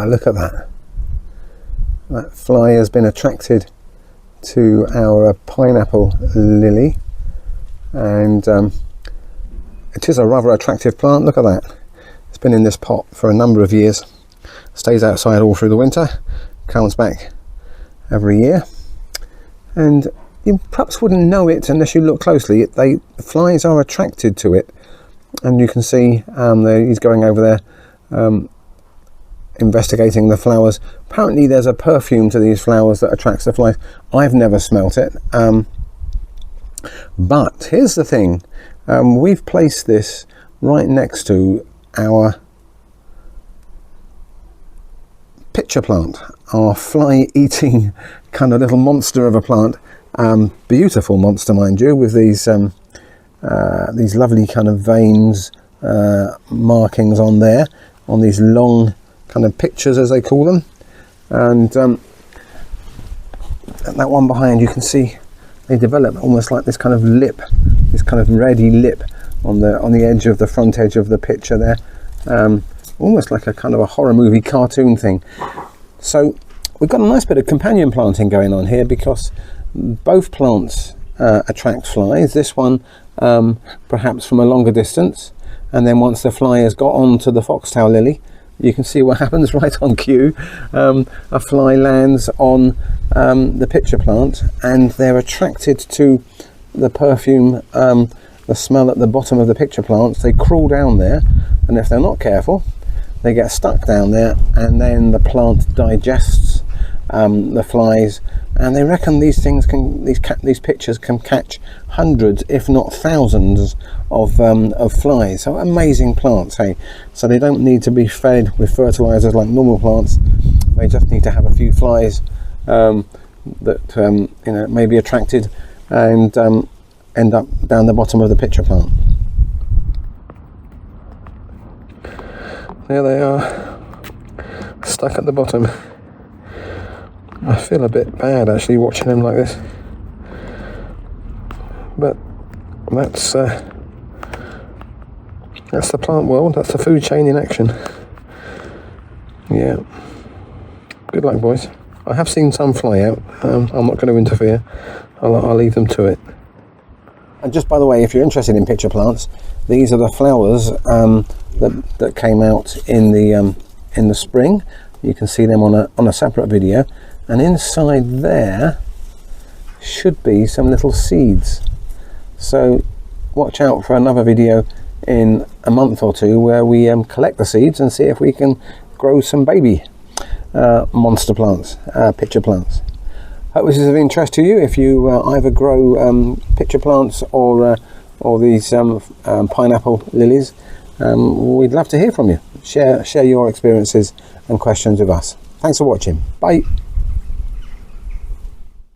Look at that. That fly has been attracted to our pineapple lily, and it is a rather attractive plant. Look at that. It's been in this pot for a number of years, stays outside all through the winter, comes back every year, and you perhaps wouldn't know it unless you look closely. The flies are attracted to it, and you can see he's going over there investigating the flowers. Apparently there's a perfume to these flowers that attracts the flies. I've never smelt it, but here's the thing. We've placed this right next to our pitcher plant, our fly-eating kind of little monster of a plant. Beautiful monster, mind you, with these lovely kind of veins, markings on there, on these long kind of pictures as they call them. And that one behind, you can see they develop almost like this kind of lip, this kind of reddy lip on the edge of the front edge of the picture there, almost like a kind of a horror movie cartoon thing. So we've got a nice bit of companion planting going on here, because both plants attract flies. This one perhaps from a longer distance, and then once the fly has got onto the foxtail lily, you can see what happens right on cue. A fly lands on the pitcher plant, and they're attracted to the perfume, the smell at the bottom of the pitcher plants. They crawl down there, and if they're not careful, they get stuck down there, and then the plant digests the flies. And they reckon these things can, these pitchers can catch hundreds, if not thousands, of flies. So amazing plants, hey. So they don't need to be fed with fertilizers like normal plants. They just need to have a few flies that you know, may be attracted and end up down the bottom of the pitcher plant. There they are, stuck at the bottom. I feel a bit bad actually watching them like this, but that's the plant world. That's the food chain in action. Yeah, good luck, boys. I have seen some fly out. I'm not going to interfere. I'll leave them to it. And just by the way, if you're interested in pitcher plants, these are the flowers that came out in the spring. You can see them on a separate video. And inside there should be some little seeds. So watch out for another video in a month or two where we collect the seeds and see if we can grow some baby monster plants, pitcher plants. Hope this is of interest to you. If you either grow pitcher plants or these pineapple lilies, we'd love to hear from you. Share your experiences and questions with us. Thanks for watching. Bye.